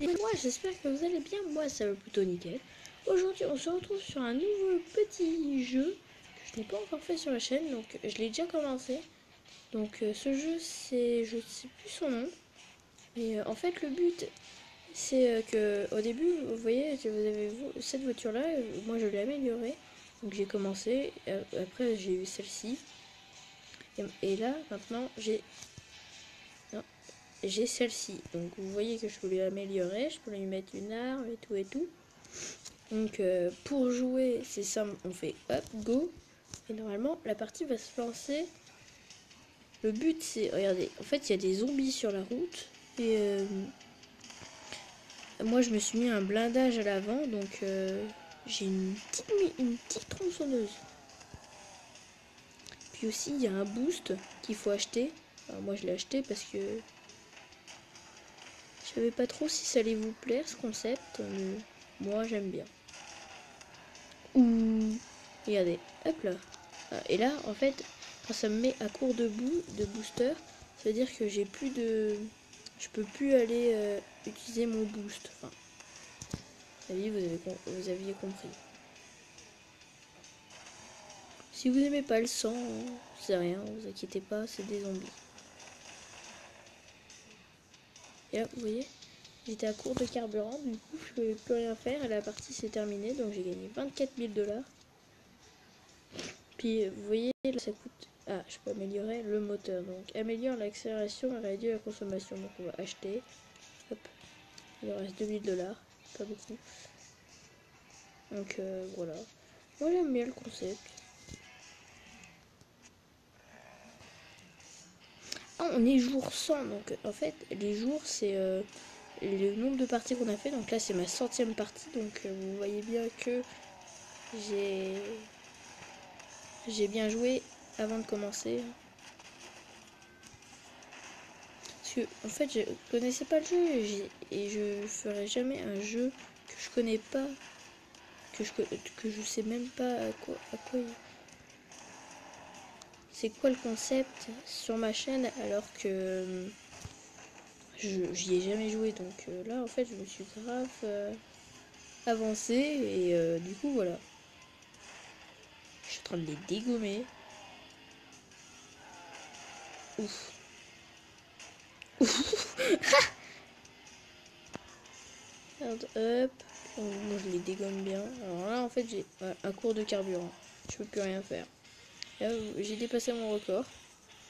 Et moi, j'espère que vous allez bien. Moi, ça va plutôt nickel. Aujourd'hui, on se retrouve sur un nouveau petit jeu que je n'ai pas encore fait sur la chaîne. Donc, je l'ai déjà commencé. Donc, ce jeu, c'est... Je ne sais plus son nom. Mais en fait, le but, c'est que au début, vous voyez, vous avez cette voiture-là. Moi, je l'ai améliorée. Donc, j'ai commencé. Après, j'ai eu celle-ci. Et là, maintenant, j'ai celle-ci. Donc, vous voyez que je peux l'améliorer. Je peux lui mettre une arme et tout et tout. Donc pour jouer, c'est simple, on fait hop, go. Et normalement, la partie va se lancer. Le but, c'est, regardez, en fait, il y a des zombies sur la route. Et moi, je me suis mis un blindage à l'avant. Donc j'ai une petite tronçonneuse. Puis aussi, il y a un boost qu'il faut acheter. Alors, moi, je l'ai acheté parce que je savais pas trop si ça allait vous plaire, ce concept. Mais moi, j'aime bien. Ouh, regardez, hop là. Et là, en fait, quand ça me met à court de booster, ça veut dire que j'ai plus de... Je peux plus aller utiliser mon boost. Enfin, vous aviez compris. Si vous n'aimez pas le sang, c'est rien, vous inquiétez pas, c'est des zombies. Et là, vous voyez, j'étais à court de carburant, du coup, je pouvais plus rien faire et la partie s'est terminée, donc j'ai gagné 24 000 $. Puis, vous voyez, là, ça coûte... Ah, je peux améliorer le moteur. Donc, améliore l'accélération et réduire la consommation. Donc, on va acheter. Hop. Il en reste 2000 $. Pas beaucoup. Donc, voilà. Moi, j'aime bien le concept. Ah, on est jour 100. Donc, en fait, les jours, c'est le nombre de parties qu'on a fait. Donc, là, c'est ma 100e partie. Donc, vous voyez bien que j'ai bien joué avant de commencer. Parce que, en fait, je connaissais pas le jeu et je ferai jamais un jeu que je connais pas, que je sais même pas à quoi c'est quoi le concept sur ma chaîne alors que j'y ai jamais joué. Donc là, en fait, je me suis grave avancé et du coup, voilà. Je suis en train de les dégommer. Ouf. Merde, hop. Moi, je les dégomme bien. Alors là, en fait, j'ai un cours de carburant. Je peux plus rien faire. Là, j'ai dépassé mon record.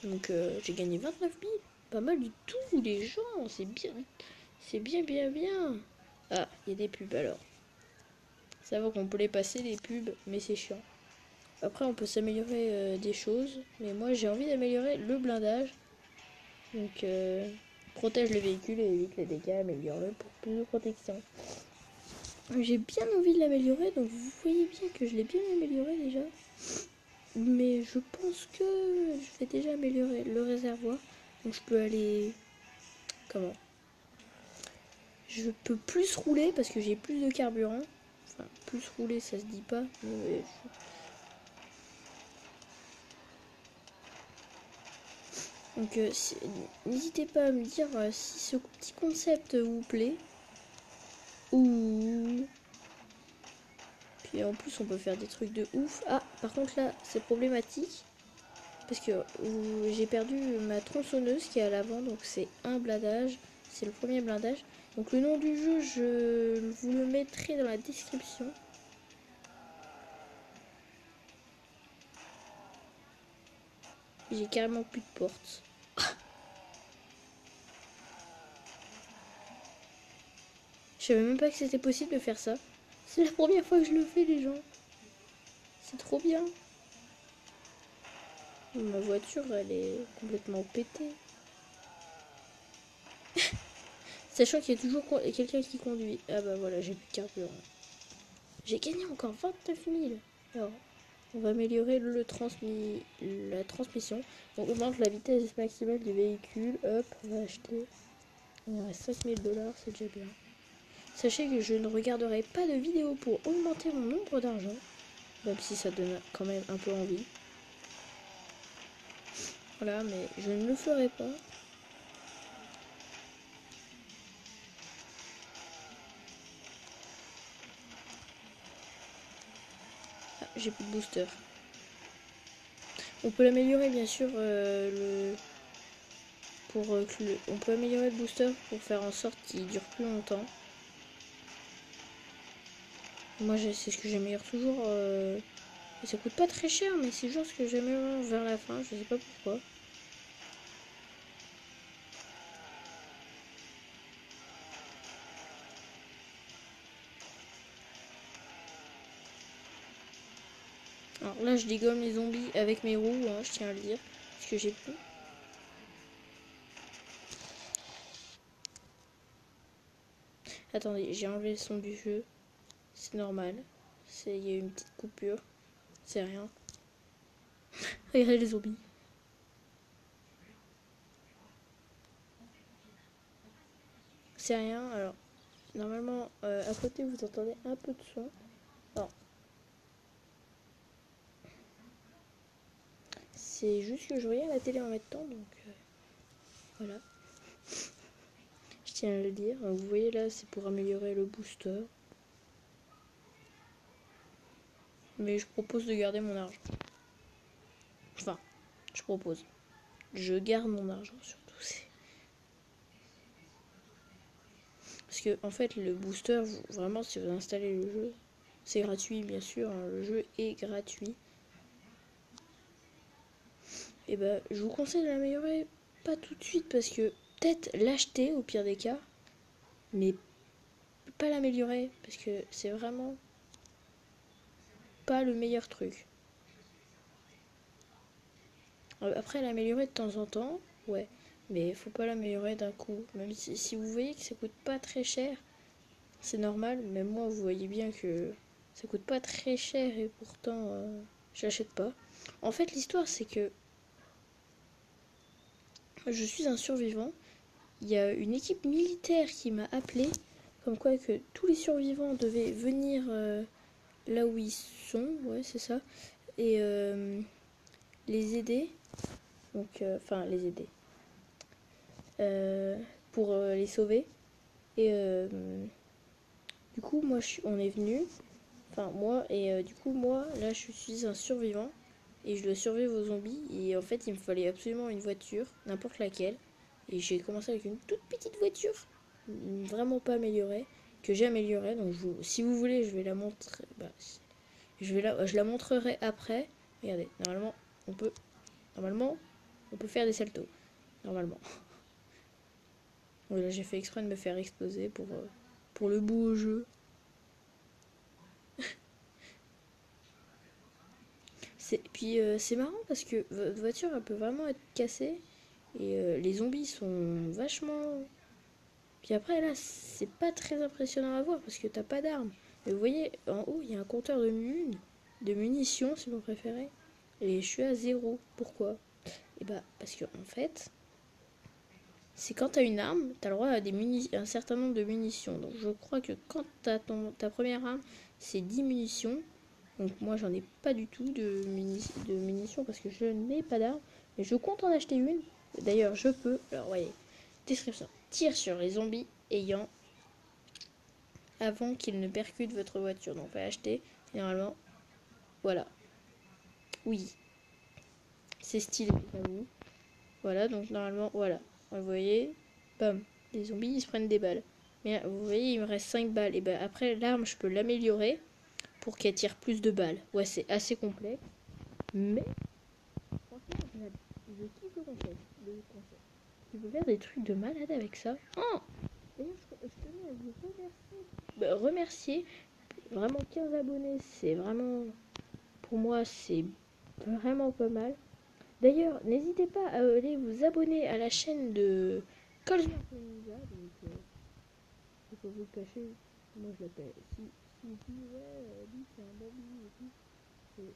Donc, j'ai gagné 29 000. Pas mal du tout, les gens. C'est bien. C'est bien, bien, bien. Ah, il y a des pubs alors. Ça va qu'on peut les passer, les pubs, mais c'est chiant. Après, on peut s'améliorer des choses. Mais moi, j'ai envie d'améliorer le blindage. Donc, protège le véhicule et évite les dégâts. Améliore-le pour plus de protection. J'ai bien envie de l'améliorer. Donc, vous voyez bien que je l'ai bien amélioré déjà. Mais je pense que je vais déjà améliorer le réservoir. Donc, je peux aller... Comment? Je peux plus rouler parce que j'ai plus de carburant. Enfin, plus rouler, ça se dit pas. Mais donc, n'hésitez pas à me dire si ce petit concept vous plaît. Ou... Puis en plus, on peut faire des trucs de ouf. Ah, par contre là, c'est problématique. Parce que j'ai perdu ma tronçonneuse qui est à l'avant. Donc c'est un blindage. C'est le premier blindage. Donc le nom du jeu, je vous le mettrai dans la description. J'ai carrément plus de porte. Je savais même pas que c'était possible de faire ça. C'est la première fois que je le fais, les gens. C'est trop bien. Ma voiture, elle est complètement pétée. Sachant qu'il y a toujours quelqu'un qui conduit. Ah bah voilà, j'ai plus de carburant. J'ai gagné encore 29 000. Alors, on va améliorer la transmission. On augmente la vitesse maximale du véhicule. Hop, on va acheter. Il reste 5 000 $, c'est déjà bien. Sachez que je ne regarderai pas de vidéo pour augmenter mon nombre d'argent. Même si ça donne quand même un peu envie. Voilà, mais je ne le ferai pas. j'ai plus de booster. On peut l'améliorer bien sûr on peut améliorer le booster pour faire en sorte qu'il dure plus longtemps. Moi c'est ce que j'améliore toujours. Et ça coûte pas très cher, mais c'est juste ce que j'améliore vers la fin, je sais pas pourquoi. Alors là je dégomme les zombies avec mes roues, hein, je tiens à le dire. Parce que j'ai plus. Attendez, j'ai enlevé le son du jeu. C'est normal. Il y a eu une petite coupure. C'est rien. Regardez les zombies. C'est rien. Alors, normalement, à côté, vous entendez un peu de son. Alors, c'est juste que je regarde la télé en même temps, donc voilà. Je tiens à le dire. Vous voyez là, c'est pour améliorer le booster. Mais je propose de garder mon argent. Enfin, je propose. Je garde mon argent surtout. Parce que en fait, le booster, vraiment, si vous installez le jeu, c'est gratuit bien sûr. Hein, le jeu est gratuit. Et bah, je vous conseille de l'améliorer pas tout de suite parce que peut-être l'acheter au pire des cas, mais pas l'améliorer parce que c'est vraiment pas le meilleur truc. Après, l'améliorer de temps en temps, ouais, mais faut pas l'améliorer d'un coup. Même si vous voyez que ça coûte pas très cher, c'est normal. Même moi, vous voyez bien que ça coûte pas très cher et pourtant je l'achète pas. En fait, l'histoire c'est que je suis un survivant. Il y a une équipe militaire qui m'a appelé, comme quoi que tous les survivants devaient venir là où ils sont, ouais c'est ça, et les aider, donc enfin les aider, pour les sauver. Et du coup moi on est venu, enfin moi, et du coup moi là je suis un survivant et je dois survivre aux zombies. Et en fait il me fallait absolument une voiture, n'importe laquelle. Et j'ai commencé avec une toute petite voiture, vraiment pas améliorée, que j'ai améliorée. Donc si vous voulez, je vais la montrer. Bah, je la montrerai après. Regardez, normalement, on peut faire des saltos. Normalement. Oui, là j'ai fait exprès de me faire exploser pour le beau jeu. Puis c'est marrant parce que votre voiture elle peut vraiment être cassée. Et les zombies sont vachement. Puis après, là, c'est pas très impressionnant à voir parce que t'as pas d'armes. Mais vous voyez, en haut, il y a un compteur de munitions, si vous préférez. Et je suis à 0. Pourquoi? Et bah, parce que, en fait, c'est quand t'as une arme, t'as le droit à un certain nombre de munitions. Donc, je crois que quand t'as ta première arme, c'est 10 munitions. Donc, moi, j'en ai pas du tout de munitions parce que je n'ai pas d'arme. Mais je compte en acheter une. D'ailleurs, je peux. Alors, voyez, description. Tire sur les zombies ayant avant qu'ils ne percutent votre voiture. Donc on va acheter. Et normalement, voilà. Oui, c'est stylé, j'avoue. Voilà, donc normalement, voilà. Vous voyez, bam, les zombies ils se prennent des balles. Mais vous voyez, il me reste 5 balles. Et ben après, l'arme, je peux l'améliorer pour qu'elle tire plus de balles. Ouais, c'est assez complexe. Mais, franchement, je kiffe le concept. Tu peux faire des trucs de malade avec ça. Oh, d'ailleurs, je tenais à vous remercier. Vraiment 15 abonnés, c'est vraiment, pour moi, c'est vraiment pas mal. D'ailleurs, n'hésitez pas à aller vous abonner à la chaîne de Colsmart Ninja. Donc, il faut vous le cacher. Moi, je l'appelle. Si ouais, lui, c'est un baby et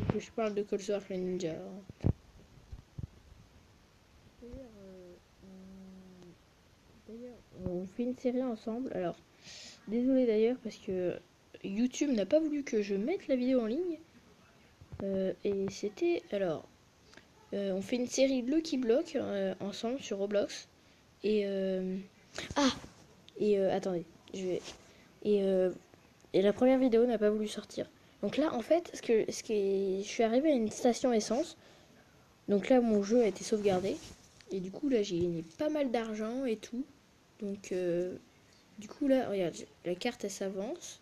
tout. Que je parle de Colsmart Ninja. Hein. D'ailleurs, on fait une série ensemble. Alors, désolé d'ailleurs parce que YouTube n'a pas voulu que je mette la vidéo en ligne. Et c'était alors on fait une série Lucky Block ensemble sur Roblox. Et attendez, je vais et la première vidéo n'a pas voulu sortir. Donc là, en fait, je suis arrivé à une station essence. Donc là, mon jeu a été sauvegardé. Et du coup, là, j'ai gagné pas mal d'argent et tout. Donc, du coup, là, regarde, la carte, elle s'avance.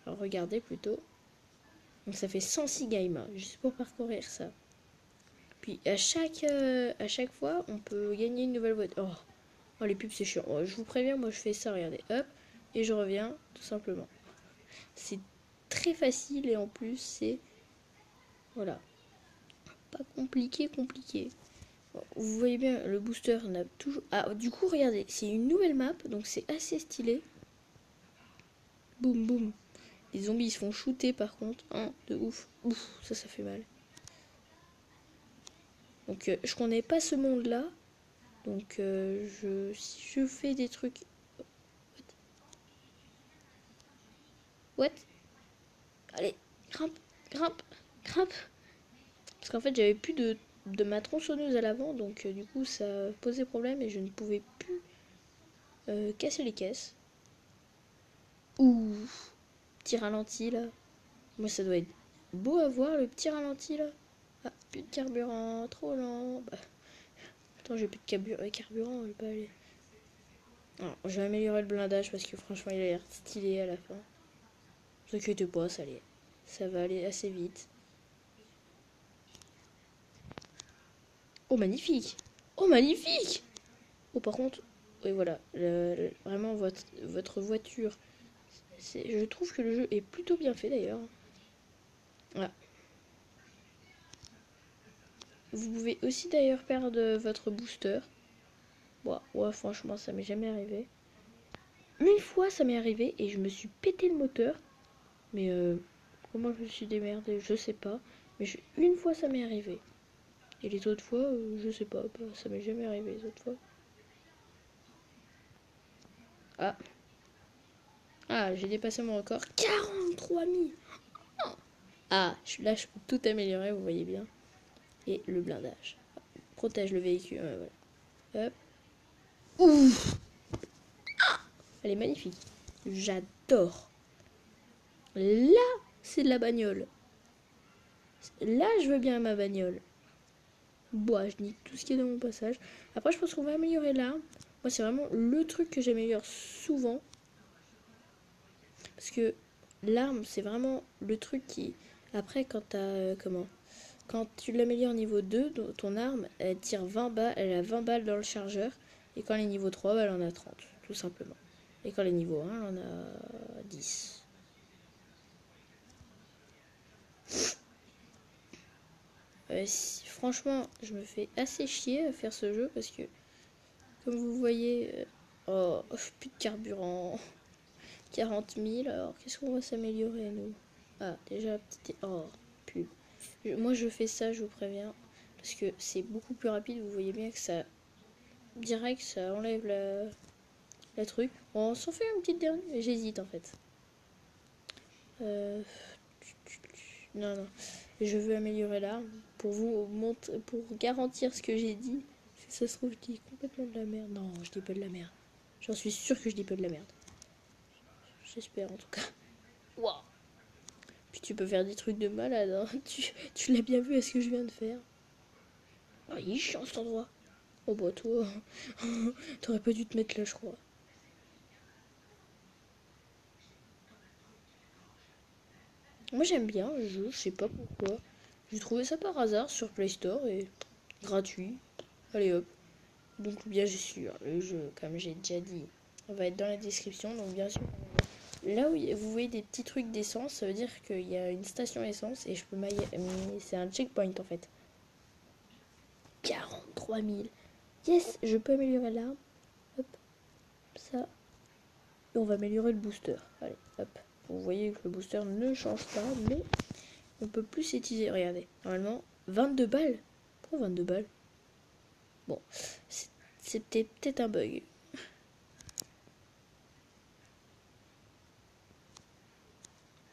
Alors, regardez plutôt. Donc, ça fait 106 games, juste pour parcourir ça. Puis, à chaque fois, on peut gagner une nouvelle voiture. Oh, les pubs, c'est chiant. Oh, je vous préviens, moi, je fais ça, regardez. Hop, et je reviens, tout simplement. C'est très facile et en plus, c'est... Voilà. Pas compliqué, compliqué. Vous voyez bien, le booster n'a toujours... Ah, du coup, regardez, c'est une nouvelle map, donc c'est assez stylé. Boum, boum. Les zombies, ils se font shooter, par contre. Hein, de ouf. Ouf, ça fait mal. Donc, je connais pas ce monde-là. Donc, si je fais des trucs... What? Allez, grimpe, grimpe, grimpe. Parce qu'en fait, j'avais plus de ma tronçonneuse à l'avant, donc du coup, ça posait problème et je ne pouvais plus casser les caisses. Ouh, petit ralenti là. Moi, ça doit être beau à voir le petit ralenti là. Ah, plus de carburant, trop lent. Bah, attends, j'ai plus de carburant, je vais pas aller. Alors, je vais améliorer le blindage parce que franchement, il a l'air stylé à la fin. Ne vous inquiétez pas, ça va aller assez vite. Oh, magnifique! Oh, magnifique! Oh, par contre, oui, voilà, vraiment votre voiture. Je trouve que le jeu est plutôt bien fait d'ailleurs. Voilà. Vous pouvez aussi d'ailleurs perdre votre booster. Bon, ouais, franchement, ça m'est jamais arrivé. Une fois, ça m'est arrivé et je me suis pété le moteur. Mais comment je me suis démerdée, je sais pas. Mais une fois, ça m'est arrivé. Et les autres fois, je sais pas. Bah, ça m'est jamais arrivé les autres fois. Ah, ah, j'ai dépassé mon record. 43 000. Ah, là, je peux tout améliorer, vous voyez bien. Et le blindage. Protège le véhicule. Voilà. Hop. Ouf. Elle est magnifique. J'adore. Là, c'est de la bagnole. Là, je veux bien ma bagnole. Bois, je nique tout ce qui est dans mon passage. Après, je pense qu'on va améliorer l'arme. Moi, c'est vraiment le truc que j'améliore souvent. Parce que l'arme, c'est vraiment le truc qui... Après, quand t'as... comment? Quand tu l'améliores niveau 2, ton arme, elle tire 20 balles, elle a 20 balles dans le chargeur. Et quand elle est niveau 3, bah, elle en a 30, tout simplement. Et quand elle est niveau 1, elle en a 10. Franchement, je me fais assez chier à faire ce jeu parce que, comme vous voyez, oh, plus de carburant, 40 000, alors qu'est-ce qu'on va s'améliorer, nous? Ah, déjà, petite... Oh, pub. Moi, je fais ça, je vous préviens, parce que c'est beaucoup plus rapide, vous voyez bien que ça... Direct, ça enlève la truc. Bon, on s'en fait une petite dernière, j'hésite en fait. Non, non. Je veux améliorer l'arme pour pour garantir ce que j'ai dit. Si ça se trouve, je dis complètement de la merde. Non, je dis pas de la merde. J'en suis sûre que je dis pas de la merde. J'espère en tout cas. Wow. Puis tu peux faire des trucs de malade. Hein. Tu l'as bien vu à ce que je viens de faire. Oh, il est chiant cet endroit. Oh bah toi, t'aurais pas dû te mettre là, je crois. Moi j'aime bien le jeu, je sais pas pourquoi. J'ai trouvé ça par hasard sur Play Store et gratuit. Allez hop. Donc bien sûr, le jeu, comme j'ai déjà dit, va être dans la description. Donc bien sûr, là où vous voyez des petits trucs d'essence, ça veut dire qu'il y a une station essence et je peux mailler. C'est un checkpoint en fait. 43 000. Yes, je peux améliorer l'arme. Hop, ça. Et on va améliorer le booster. Allez, hop. Vous voyez que le booster ne change pas, mais on peut plus utiliser. Regardez, normalement, 22 balles. Pourquoi 22 balles? Bon, c'était peut-être un bug.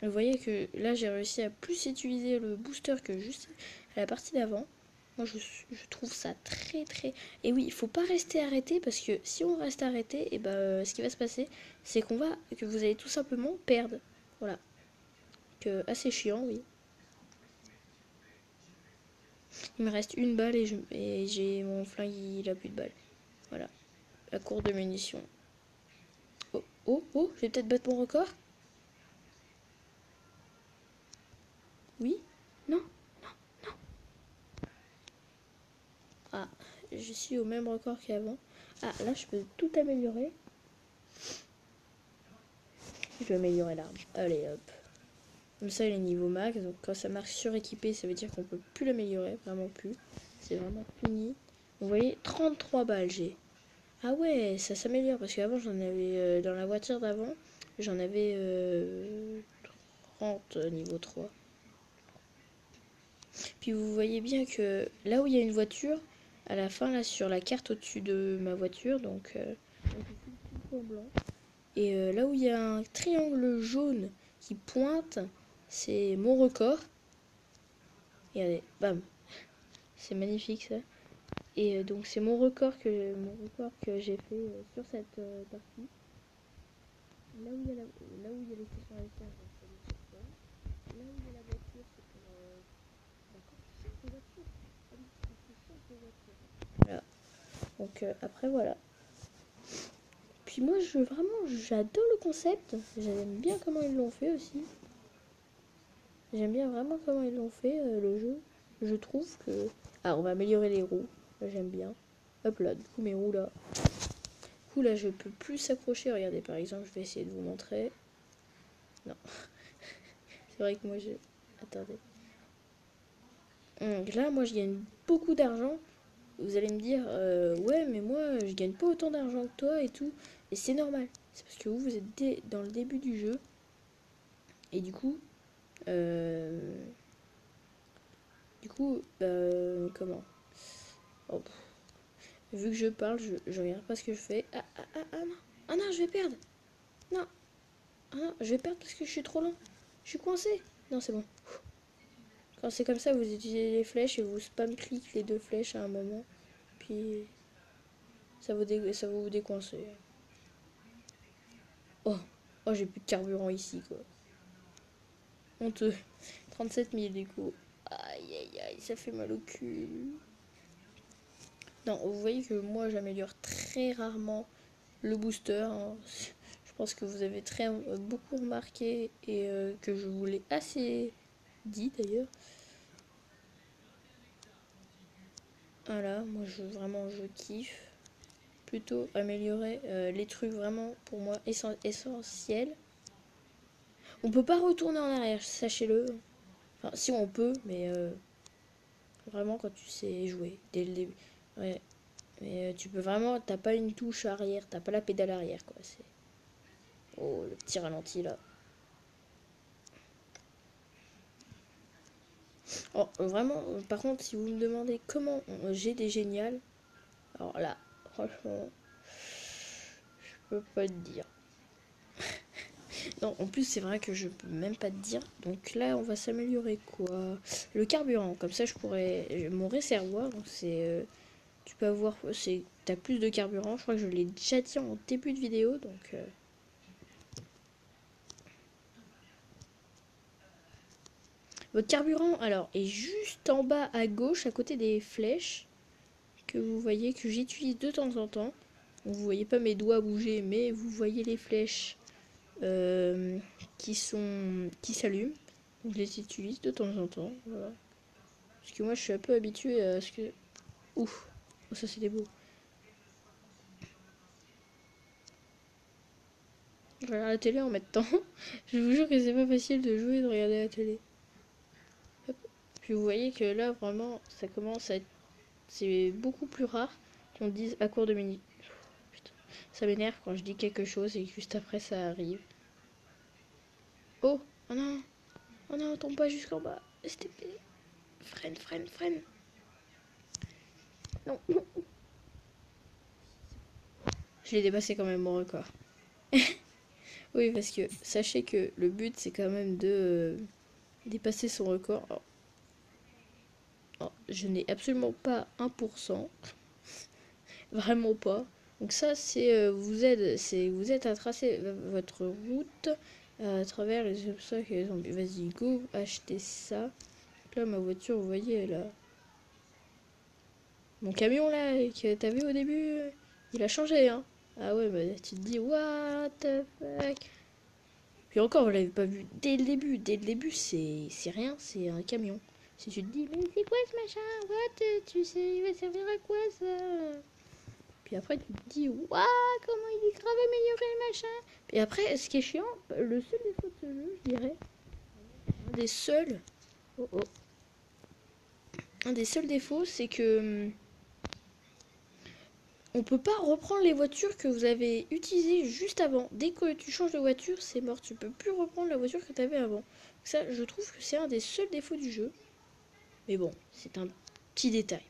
Vous voyez que là j'ai réussi à plus utiliser le booster que juste à la partie d'avant. Moi je trouve ça très très... Et oui, il faut pas rester arrêté parce que si on reste arrêté, et ce qui va se passer, c'est que vous allez tout simplement perdre. Voilà. assez chiant, oui. Il me reste une balle et j'ai mon flingue, il a plus de balles. Voilà, la cour de munitions. Oh, oh, oh, je vais peut-être battre mon record. Oui? Non? Ah, je suis au même record qu'avant. Ah, là, je peux tout améliorer. Je vais améliorer l'arme. Allez, hop. Comme ça, il est niveau max. Donc, quand ça marque suréquipé, ça veut dire qu'on peut plus l'améliorer. Vraiment plus. C'est vraiment fini. Vous voyez, 33 balles j'ai. Ah ouais, ça s'améliore. Parce qu'avant, j'en avais... dans la voiture d'avant, j'en avais 30 niveau 3. Puis vous voyez bien que là où il y a une voiture, à la fin, là, sur la carte au-dessus de ma voiture, donc blanc. Et là où il y a un triangle jaune qui pointe, c'est mon record. Et regardez, bam, c'est magnifique ça. Et donc c'est mon record que j'ai fait sur cette partie. Là où il y a les stations essence, c'est le secteur. Là où il y a la voiture, c'est pour la construction de voiture. Ah oui, construction de voiture. Voilà. Donc après voilà. Puis moi j'adore le concept. J'aime bien comment ils l'ont fait aussi. J'aime bien vraiment comment ils l'ont fait le jeu. Je trouve que... Ah, on va améliorer les roues. J'aime bien. Hop là, du coup mes roues là. Du coup là je peux plus s'accrocher. Regardez par exemple, je vais essayer de vous montrer. Non. C'est vrai que moi je... Attendez. Donc là moi je gagne beaucoup d'argent. Vous allez me dire, ouais mais moi je gagne pas autant d'argent que toi et tout. Et c'est normal. C'est parce que vous êtes dans le début du jeu. Et du coup... comment oh, vu que je parle, je regarde pas ce que je fais. Ah non. Ah non, je vais perdre. Non. Ah non, je vais perdre parce que je suis trop lent. Je suis coincé. Non, c'est bon. Quand c'est comme ça, vous utilisez les flèches et vous spam clic les deux flèches à un moment. Puis ça va vous décoincer. Oh, oh j'ai plus de carburant ici, quoi. Honteux. 37 000 du coup. Aïe aïe aïe, ça fait mal au cul. Non, vous voyez que moi j'améliore très rarement le booster. Hein. Je pense que vous avez beaucoup remarqué et que je vous l'ai assez dit d'ailleurs. Voilà, moi je kiffe. Plutôt améliorer les trucs vraiment pour moi essentiels. On peut pas retourner en arrière, sachez-le. Enfin, si on peut, mais vraiment quand tu sais jouer dès le début. Ouais. Mais tu peux vraiment, t'as pas une touche arrière, t'as pas la pédale arrière quoi. C'est... Oh, le petit ralenti là. Oh, vraiment, par contre, si vous me demandez comment j'ai des géniales, alors là, franchement, je peux pas te dire. Non, en plus, c'est vrai que je peux même pas te dire. Donc là, on va s'améliorer quoi? Le carburant, comme ça, je pourrais. Mon réservoir, donc c'est. Tu peux avoir. T'as plus de carburant. Je crois que je l'ai déjà dit en début de vidéo, donc. Votre carburant, alors, est juste en bas à gauche, à côté des flèches que vous voyez que j'utilise de temps en temps. Donc, vous voyez pas mes doigts bouger, mais vous voyez les flèches qui s'allument. Donc, je les utilise de temps en temps. Voilà. Parce que moi, je suis un peu habitué à ce que... Ouf, oh, ça c'était beau. Je regarde la télé en même temps. Je vous jure que c'est pas facile de jouer et de regarder la télé. Hop. Puis vous voyez que là, vraiment, ça commence à être... C'est beaucoup plus rare qu'on dise à court de minutes. Putain, ça m'énerve quand je dis quelque chose et que juste après ça arrive. Oh, oh non, oh non, tombe pas jusqu'en bas. STP. Freine, freine, freine. Non. Je l'ai dépassé quand même mon record. Oui, parce que sachez que le but c'est quand même de dépasser son record. Je n'ai absolument pas 1%. Vraiment pas. Donc ça, vous êtes à tracer votre route à travers les obstacles et les zombies. Vas-y, go, achetez ça. Donc là, ma voiture, vous voyez, elle a... Mon camion, là, que t'as vu au début, il a changé, hein. Ah ouais, bah tu te dis, what the fuck. Puis encore, vous l'avez pas vu dès le début. Dès le début, c'est rien, c'est un camion. Si tu te dis, mais c'est quoi ce machin? What? Tu sais, il va servir à quoi ça? Puis après, tu te dis, waouh, comment il est grave amélioré le machin. Puis après, ce qui est chiant, le seul défaut de ce jeu, je dirais, un des seuls, oh oh, un des seuls défauts, c'est que on peut pas reprendre les voitures que vous avez utilisées juste avant. Dès que tu changes de voiture, c'est mort. Tu peux plus reprendre la voiture que tu avais avant. Ça, je trouve que c'est un des seuls défauts du jeu. Mais bon, c'est un petit détail.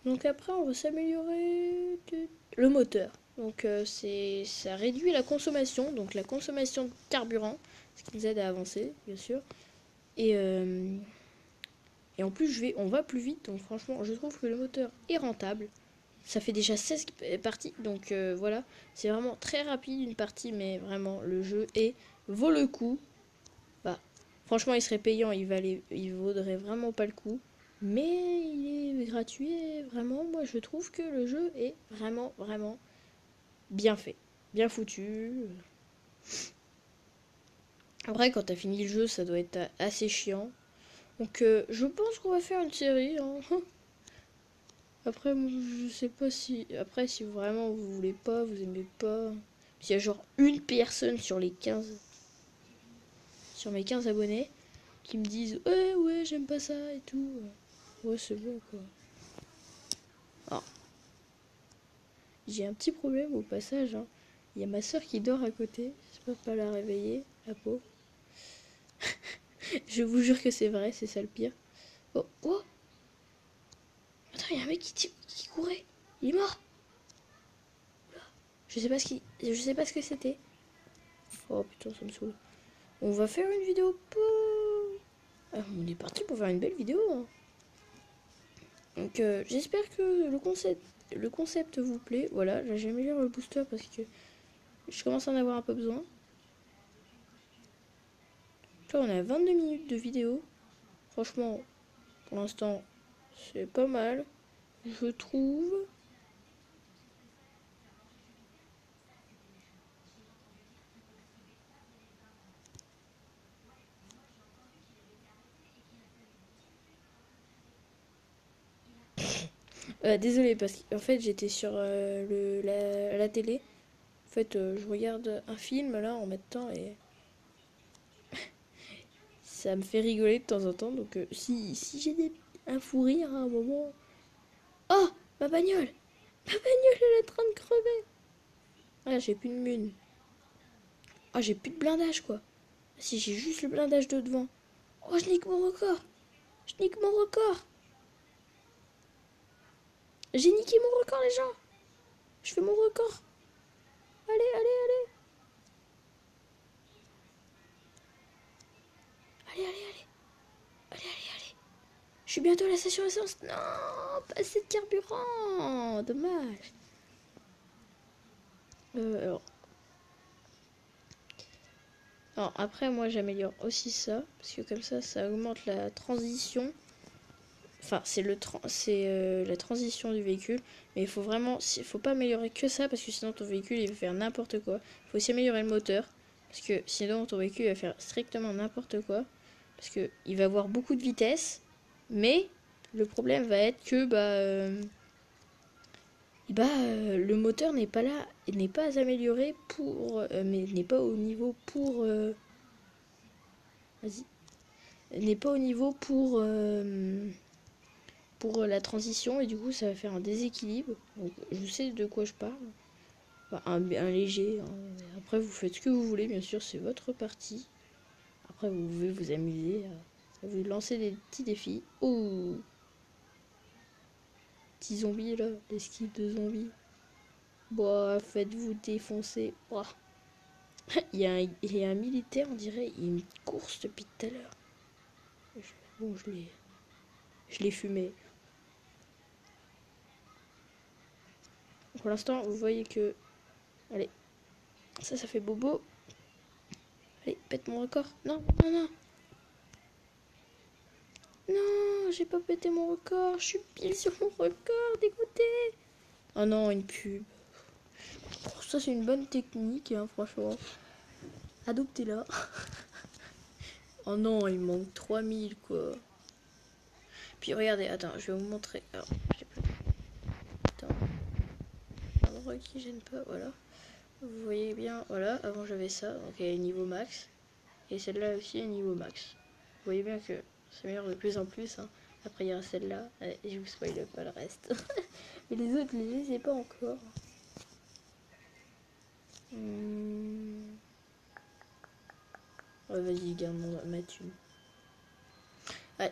Donc après, on va s'améliorer le moteur. Donc ça réduit la consommation, donc la consommation de carburant, ce qui nous aide à avancer, bien sûr. Et, euh, et en plus, on va plus vite, donc franchement, je trouve que le moteur est rentable. Ça fait déjà 16 parties, donc voilà, c'est vraiment très rapide une partie, mais vraiment, le jeu vaut le coup. Bah, franchement, il serait payant, il vaudrait vraiment pas le coup. Mais il est gratuit et vraiment, moi je trouve que le jeu est vraiment, vraiment bien fait, bien foutu. Après, quand t'as fini le jeu, ça doit être assez chiant. Donc, je pense qu'on va faire une série, hein. Après, je sais pas si. Après, si vraiment vous voulez pas, vous aimez pas. S'il y a genre une personne sur les 15. Sur mes 15 abonnés qui me disent ouais, ouais, j'aime pas ça et tout. Ouais, c'est bon quoi. Alors, j'ai un petit problème au passage, hein. Il y a ma soeur qui dort à côté. Je peux pas la réveiller, la peau. Je vous jure que c'est vrai, c'est ça le pire. Oh, oh. Attends, il y a un mec qui courait. Il est mort. Je sais pas ce que c'était. Oh putain, ça me saoule. On va faire une vidéo pour... Ah, on est parti pour faire une belle vidéo, hein. Donc j'espère que le concept vous plaît. Voilà, là j'améliore le booster parce que je commence à en avoir un peu besoin. Là on est à 22 minutes de vidéo. Franchement, pour l'instant, c'est pas mal, je trouve. Désolée parce qu'en fait j'étais sur la télé. En fait, je regarde un film là en même temps et ça me fait rigoler de temps en temps. Donc si j'ai un fou rire à un moment... Oh, ma bagnole! Ma bagnole elle est en train de crever. Ah, j'ai plus de mune. Ah, j'ai plus de blindage quoi. Si j'ai juste le blindage de devant. Oh, je nique mon record. Je nique mon record. J'ai niqué mon record les gens. Je fais mon record. Allez, allez, allez. Allez, allez, allez. Allez, allez, allez. Je suis bientôt à la station essence. Non, pas assez de carburant. Dommage. Alors. Alors, après, moi, j'améliore aussi ça. Parce que comme ça augmente la transition. Enfin, c'est la transition du véhicule. Mais il faut pas améliorer que ça. Parce que sinon, ton véhicule, il va faire n'importe quoi. Il faut aussi améliorer le moteur. Parce que sinon, ton véhicule va faire strictement n'importe quoi. Parce qu'il va avoir beaucoup de vitesse. Mais le problème va être que le moteur n'est pas là, n'est pas amélioré mais n'est pas au niveau vas-y, n'est pas au niveau pour la transition et du coup ça va faire un déséquilibre. Donc je sais de quoi je parle. Enfin, un léger, hein. Après vous faites ce que vous voulez, bien sûr, c'est votre partie. Après vous pouvez vous amuser à vous lancer des petits défis. Oh, petits zombies là, des skis de zombies. Bah, faites-vous défoncer. Ouah. il y a un militaire, on dirait, il me course depuis tout à l'heure. Bon, je l'ai fumé. Pour l'instant, vous voyez que... Allez, ça fait bobo. Allez, pète mon record. Non, non, non. Non, j'ai pas pété mon record. Je suis pile sur mon record, dégoûté. Oh non, une pub. Ça, c'est une bonne technique, hein, franchement. Adoptez-la. Oh non, il manque 3000, quoi. Puis regardez, attends, je vais vous montrer. Alors, j'ai pas... Attends. Un endroit qui gêne pas, voilà. Vous voyez bien, voilà, avant j'avais ça, donc elle est niveau max. Et celle-là aussi est niveau max. Vous voyez bien que ça m'améliore de plus en plus. Hein. Après il y aura celle-là, et je vous spoil pas le reste. Mais les autres, je les ai pas encore. Ouais, vas-y, garde ma thune. Ah,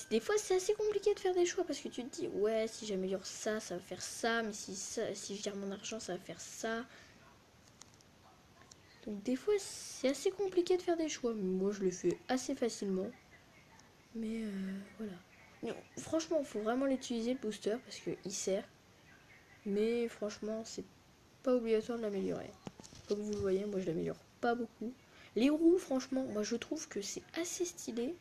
des fois, c'est assez compliqué de faire des choix parce que tu te dis, ouais, si j'améliore ça, ça va faire ça, mais si je garde mon argent, ça va faire ça. Donc, des fois, c'est assez compliqué de faire des choix. Mais moi, je le fais assez facilement. Mais voilà. Non, franchement, il faut vraiment l'utiliser le booster parce qu'il sert. Mais franchement, c'est pas obligatoire de l'améliorer. Comme vous le voyez, moi je l'améliore pas beaucoup. Les roues, franchement, moi je trouve que c'est assez stylé.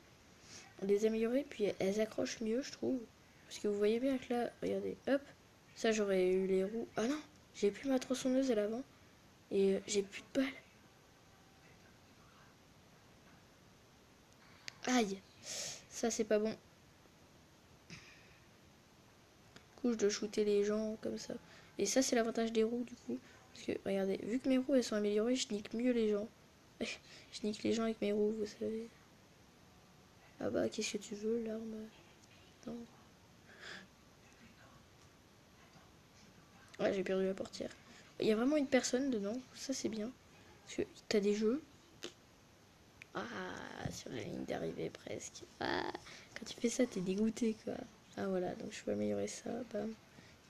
On les améliorer, puis elles accrochent mieux, je trouve. Parce que vous voyez bien que là, regardez, hop, ça j'aurais eu les roues. Ah non, j'ai plus ma tronçonneuse à l'avant. Et j'ai plus de balles. Aïe, ça c'est pas bon. Du coup, je dois shooter les gens comme ça. Et ça, c'est l'avantage des roues, du coup. Parce que, regardez, vu que mes roues, elles sont améliorées, je nique mieux les gens. Je nique les gens avec mes roues, vous savez. Ah bah, qu'est-ce que tu veux, l'arme? Non. Ouais, j'ai perdu la portière. Il y a vraiment une personne dedans, ça c'est bien. Parce que t'as des jeux. Ah, sur la ligne d'arrivée presque. Ah, quand tu fais ça, t'es dégoûté, quoi. Ah voilà, donc je peux améliorer ça, bam.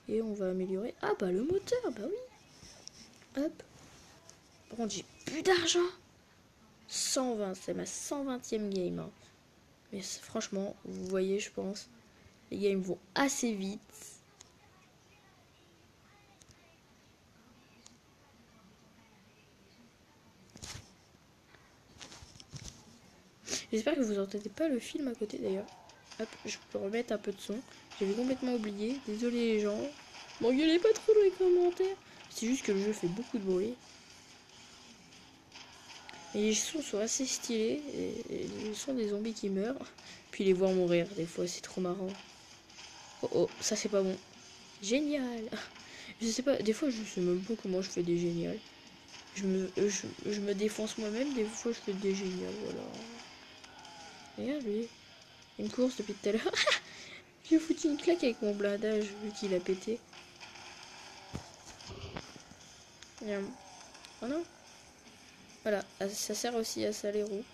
Et on va améliorer... Ah bah, le moteur, bah oui. Hop. Par contre, j'ai plus d'argent. 120, c'est ma 120e game. Hein. Mais franchement, vous voyez, je pense, les games vont assez vite. J'espère que vous entendez pas le film à côté d'ailleurs. Hop, je peux remettre un peu de son. J'avais complètement oublié. Désolé les gens. M'engueulez pas trop dans les commentaires. C'est juste que le jeu fait beaucoup de bruit. Et les sons sont assez stylés. Et les sons des zombies qui meurent. Puis les voir mourir, des fois, c'est trop marrant. Oh oh, ça c'est pas bon. Génial. Je sais pas, des fois je sais même pas comment je fais des géniales. Je me défonce moi-même, des fois je fais des géniales, voilà. Regarde lui. Une course depuis tout à l'heure. J'ai foutu une claque avec mon blindage vu qu'il a pété. Oh non. Voilà, ça sert aussi à ça les roues.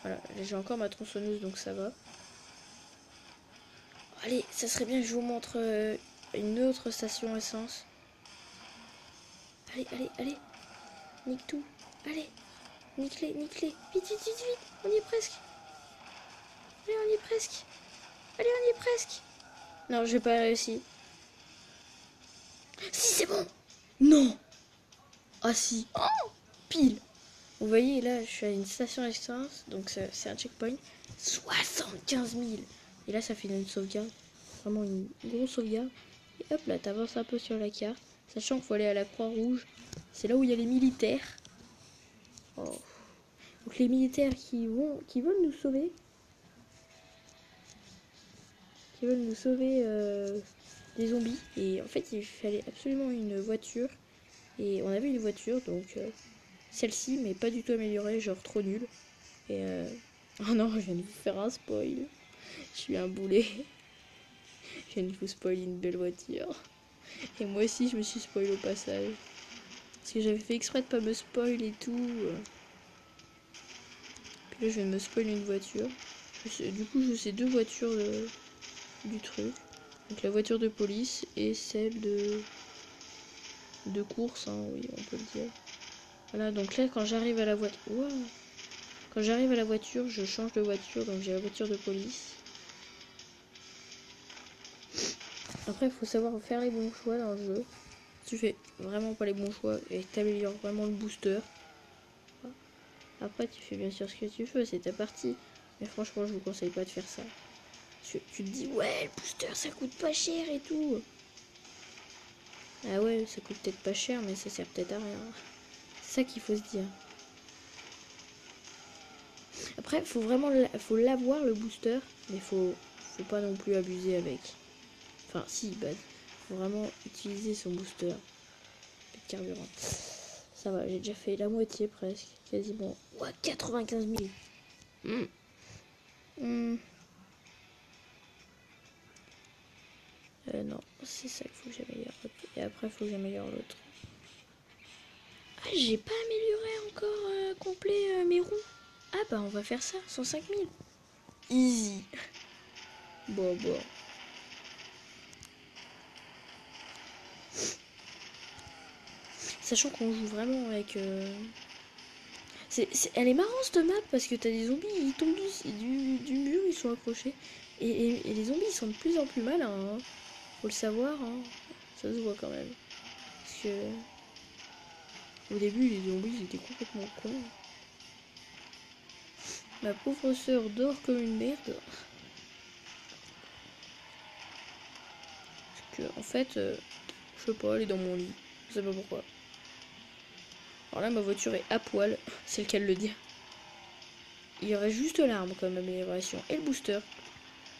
Voilà, j'ai encore ma tronçonneuse donc ça va. Allez, ça serait bien que je vous montre une autre station essence. Allez, allez, allez. Nique tout. Allez. Nique-les, nique-les. Vite, vite, vite, vite. On y est presque. Allez, on y est presque. Allez, on y est presque. Non, j'ai pas réussi. Si, c'est bon. Non. Ah si. Oh, pile. Vous voyez, là, je suis à une station essence. Donc, c'est un checkpoint. 75 000. Et là, ça fait une sauvegarde. Vraiment une grosse sauvegarde. Et hop, là, t'avances un peu sur la carte. Sachant qu'il faut aller à la Croix-Rouge. C'est là où il y a les militaires. Oh. Donc, les militaires qui veulent nous sauver. Qui veulent nous sauver des zombies. Et en fait, il fallait absolument une voiture. Et on avait une voiture, donc celle-ci, mais pas du tout améliorée, genre trop nulle. Et oh non, je viens de vous faire un spoil. Je suis un boulet. Je viens de vous spoiler une belle voiture. Et moi aussi, je me suis spoil au passage. Parce que j'avais fait exprès de pas me spoil et tout. Puis là, je viens de me spoil une voiture. Du coup, je sais deux voitures du truc. Donc la voiture de police et celle de course, hein, oui, on peut le dire. Voilà, donc là, quand j'arrive à la voiture... Wow. Quand j'arrive à la voiture, je change de voiture, donc j'ai la voiture de police. Après, il faut savoir faire les bons choix dans le jeu. Si tu fais vraiment pas les bons choix et que t'améliores vraiment le booster, après tu fais bien sûr ce que tu veux, c'est ta partie. Mais franchement, je vous conseille pas de faire ça. Tu te dis, ouais, le booster ça coûte pas cher et tout. Ah ouais, ça coûte peut-être pas cher, mais ça sert peut-être à rien. C'est ça qu'il faut se dire. Après, faut l'avoir le booster, mais faut pas non plus abuser avec. Enfin, si, bah, faut vraiment utiliser son booster de carburant. Ça va, j'ai déjà fait la moitié presque, quasiment. Ouais, 95 000. Mmh. Mmh. Non, c'est ça qu'il faut que j'améliore. Et après, il faut que j'améliore l'autre. Ah, j'ai pas amélioré encore complet mes roues. Ah bah, on va faire ça, 105 000. Easy. Bon. Sachant qu'on joue vraiment avec... Elle est marrante cette map parce que t'as des zombies, ils tombent du mur, ils sont accrochés. Et les zombies, ils sont de plus en plus malins. Hein. Faut le savoir, hein. Ça se voit quand même. Parce que... Au début, les zombies, ils étaient complètement cons. Ma pauvre sœur dort comme une merde. Parce que, en fait, je sais pas, elle est dans mon lit. Je sais pas pourquoi. Alors là, ma voiture est à poil, c'est le cas de le dire. Il y aurait juste l'arme comme amélioration et le booster.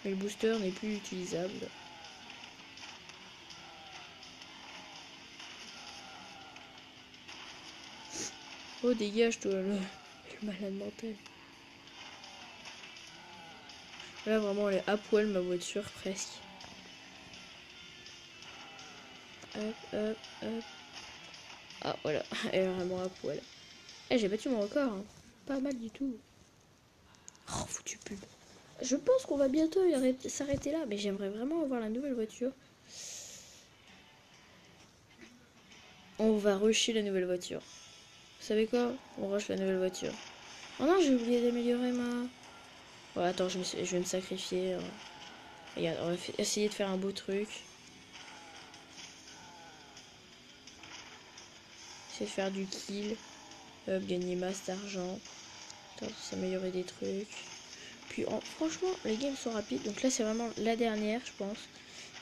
Mais le booster n'est plus utilisable. Oh, dégage, toi, le malade mental. Là, vraiment, elle est à poil, ma voiture, presque. Hop. Ah, voilà, elle est vraiment à poil. Eh, j'ai battu mon record, hein. Pas mal du tout. Oh, foutu pub. Je pense qu'on va bientôt s'arrêter là, mais j'aimerais vraiment avoir la nouvelle voiture. On va rusher la nouvelle voiture. Vous savez quoi? On rush la nouvelle voiture. Oh non, j'ai oublié d'améliorer ma... Ouais, attends, je vais me sacrifier. Regarde, on va essayer de faire un beau truc. Essayer de faire du kill. Gagner masse d'argent. S'améliorer des trucs. Puis franchement, les games sont rapides. Donc là, c'est vraiment la dernière, je pense.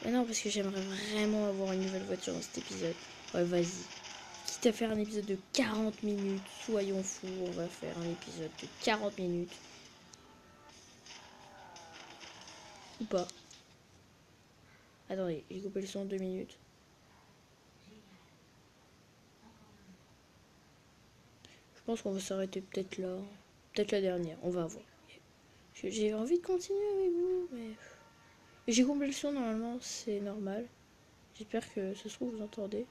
Mais non, parce que j'aimerais vraiment avoir une nouvelle voiture dans cet épisode. Ouais, vas-y. Quitte à faire un épisode de 40 minutes, soyons fous, on va faire un épisode de 40 minutes. Ou pas. Attendez, j'ai coupé le son en 2 minutes. Je pense qu'on va s'arrêter peut-être là. Peut-être la dernière, on va voir. J'ai envie de continuer avec vous, mais... J'ai coupé le son, normalement, c'est normal. J'espère que ça se trouve, vous entendez.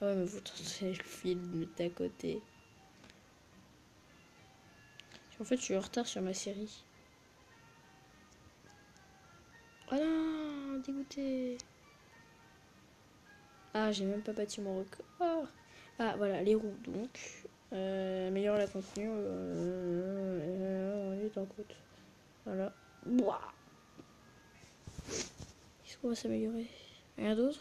Ah ouais, mais vous entendez le film d'à côté. En fait, je suis en retard sur ma série. Oh non, dégoûté. Ah, j'ai même pas battu mon record. Oh. Ah, voilà, les roues, donc. Améliore la contenu. On est en côte. Voilà. Bouah. Qu'est-ce qu'on va s'améliorer? Rien d'autre?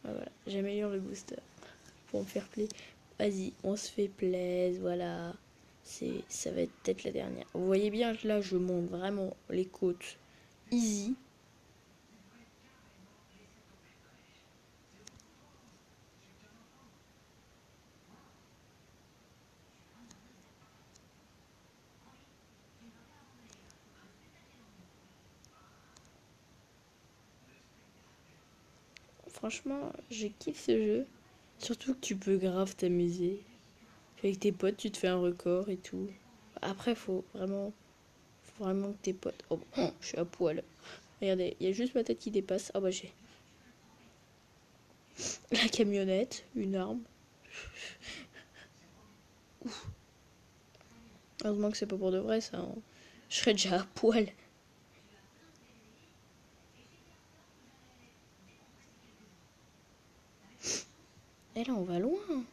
Ah, voilà, j'améliore le booster. Pour me faire plaisir. Vas-y, on se fait plaisir, voilà. Ça va être peut-être la dernière. Vous voyez bien, là, je monte vraiment les côtes easy. Franchement, je kiffe ce jeu. Surtout que tu peux grave t'amuser. Avec tes potes, tu te fais un record et tout. Après, faut vraiment que tes potes... Oh, je suis à poil. Regardez, il y a juste ma tête qui dépasse. Ah bah j'ai la camionnette, une arme. Ouf. Heureusement que c'est pas pour de vrai, ça. Hein. Je serais déjà à poil. Et là, on va loin.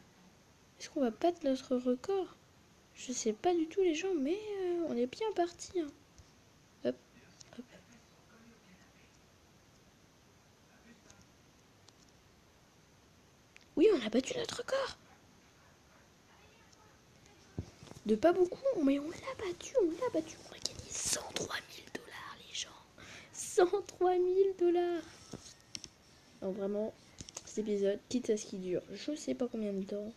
Est-ce qu'on va battre notre record? Je sais pas du tout, les gens, mais on est bien parti. Hein. Hop, hop. Oui, on a battu notre record. De pas beaucoup, mais on l'a battu, on a gagné 103 000 $, les gens. 103 000 $. Non, vraiment, cet épisode, quitte à ce qu'il dure, je sais pas combien de temps.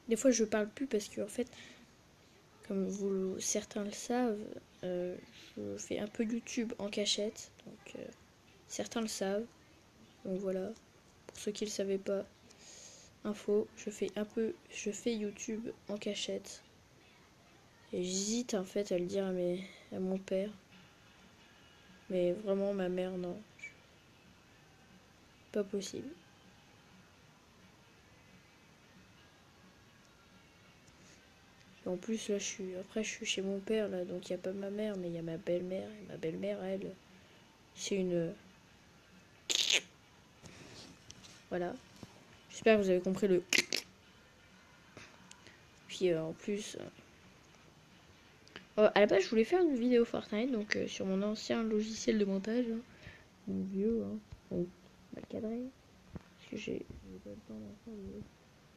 Des fois, je parle plus parce que, en fait, comme certains le savent, je fais un peu YouTube en cachette. Donc, certains le savent. Donc voilà. Pour ceux qui le savaient pas, info, je fais YouTube en cachette. Et j'hésite en fait à le dire à mon père. Mais vraiment, ma mère, non. Pas possible. Et en plus, là, je suis chez mon père, là, donc il n'y a pas ma mère, mais il y a ma belle-mère. Et ma belle-mère, elle, c'est une... Voilà. J'espère que vous avez compris le... Puis en plus... à la base, je voulais faire une vidéo Fortnite, donc sur mon ancien logiciel de montage. Hein, mon vieux, hein. Donc, mal cadré. Parce que j'ai pas le temps d'en faire de...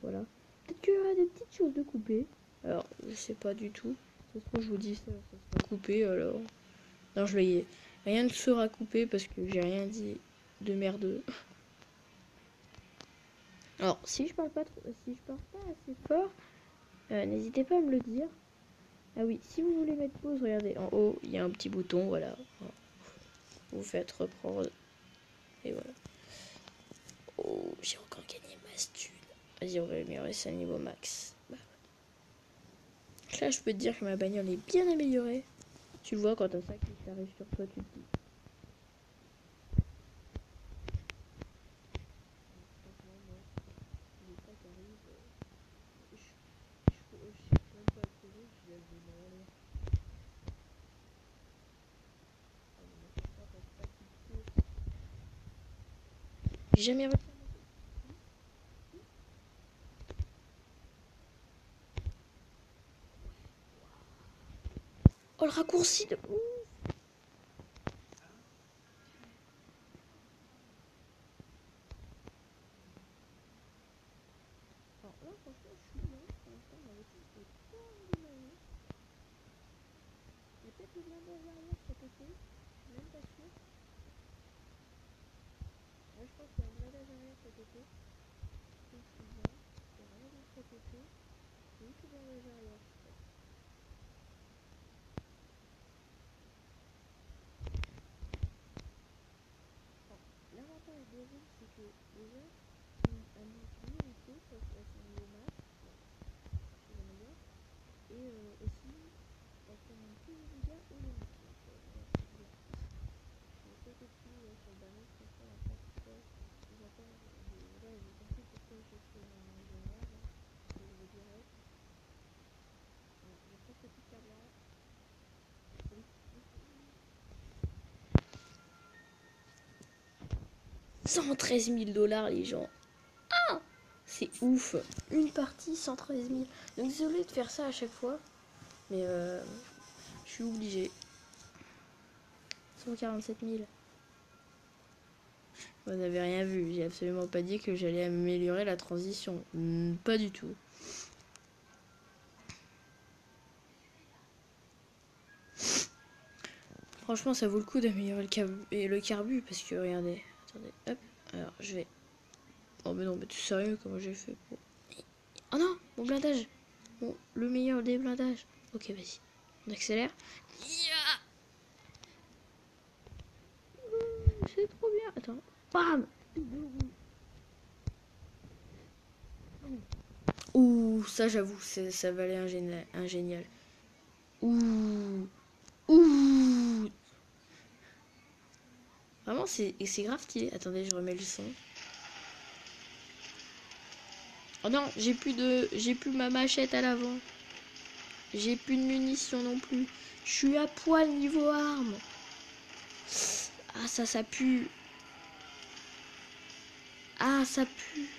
Voilà. Peut-être qu'il y aura des petites choses de couper. Alors, je sais pas du tout. Ça se trouve, je vous dis ça sera coupé alors. Non, rien ne sera coupé parce que j'ai rien dit de merdeux. Alors, si je parle pas assez fort, n'hésitez pas à me le dire. Ah oui, si vous voulez mettre pause, regardez, en haut, il y a un petit bouton, voilà. Vous faites reprendre. Et voilà. Oh, j'ai encore gagné ma thune. Vas-y, on va améliorer ça niveau max. Bah. Là, je peux te dire que ma bagnole est bien améliorée. Tu le vois quand t'as ça qui arrive sur toi, tu te dis. J'ai jamais réussi. Oh, le raccourci de... Alors là, franchement, je suis bien. Pour l'instant, on avait tout fait pas endommagé. Il y a peut-être le blindage arrière cet été. Je suis même pas sûre. Moi, je pense qu'il y a un blindage arrière cet été. Je suis bien. Il n'y a rien d'autre cet été. C'est juste le blindage arrière. L'avantage des roues, c'est que déjà, elles montent mieux au pied, elles sont mieux au max. Et aussi, elles font plus de dégâts au long. Donc, c'est bien. Mais ça, c'est tout, sur le dernier, c'est ça, en fait, j'attends, là, j'ai compris pourquoi j'ai fait un général, je vous dirai. J'ai presque tout faire là. 113 000 $, les gens. Ah, c'est ouf. Une partie, 113 000. Donc désolé de faire ça à chaque fois. Mais je suis obligée. 147 000. Vous n'avez rien vu. J'ai absolument pas dit que j'allais améliorer la transition. Pas du tout. Franchement, ça vaut le coup d'améliorer le carbu. Parce que regardez. Attendez. Hop. Alors, je vais... Oh mais non, mais tu es sérieux? Comment j'ai fait pour... Oh non, mon blindage. Bon, le meilleur des blindages. Ok, vas-y. On accélère. Yeah, c'est trop bien. Attends. Bam. Ouh, ça j'avoue, ça valait un génial. Ouh. Ouh. Vraiment, c'est grave stylé. Attendez, je remets le son. Oh non, j'ai plus ma machette à l'avant. J'ai plus de munitions non plus. Je suis à poil niveau arme. Ah, ça pue. Ah, ça pue.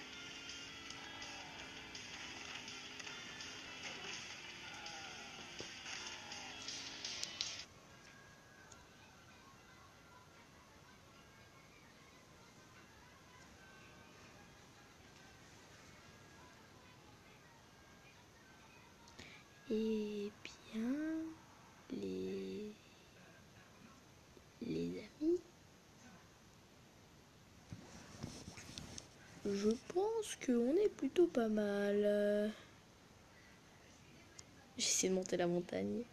Eh bien, les amis, je pense qu'on est plutôt pas mal. J'essaie de monter la montagne.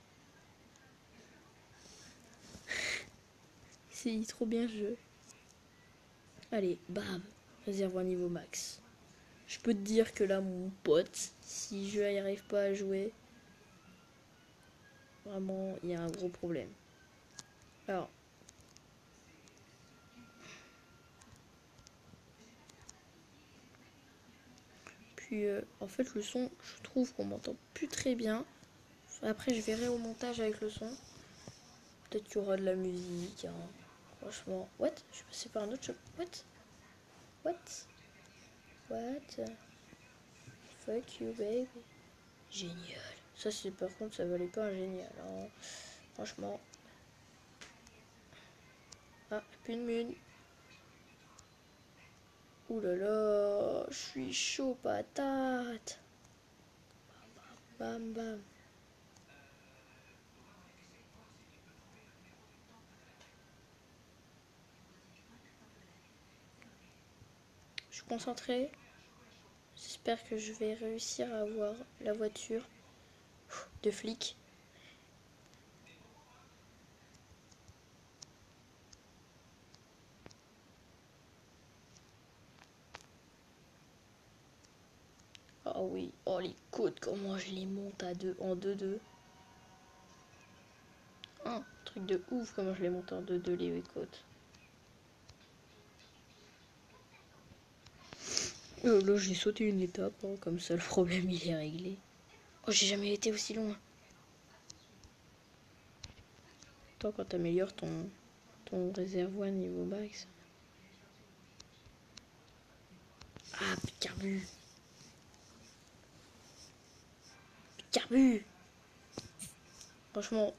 C'est trop bien ce jeu. Allez, bam, réservoir niveau max. Je peux te dire que là, mon pote, si je n'y arrive pas à jouer, vraiment, il y a un gros problème. Alors, puis en fait, le son, je trouve qu'on m'entend plus très bien. Après, je verrai au montage avec le son. Peut-être qu'il y aura de la musique. Hein. Franchement, what? Je suis passé par un autre chemin. What? Fuck you, baby. Génial. Ça, c'est par contre, ça valait pas un génial. Hein. Franchement. Ah, plus de mine. Ouh là là, je suis chaud patate. Bam bam. Je suis concentrée. J'espère que je vais réussir à avoir la voiture de flic. Oh oui, oh les côtes, comment je les monte à deux, en 2-2. Truc de ouf, comment je les monte en 2-2 les côtes. Là, j'ai sauté une étape, hein, comme ça le problème il est réglé. Oh, j'ai jamais été aussi loin. Toi, quand t'améliores ton réservoir niveau max. Ah, carbu. Carbu. Franchement.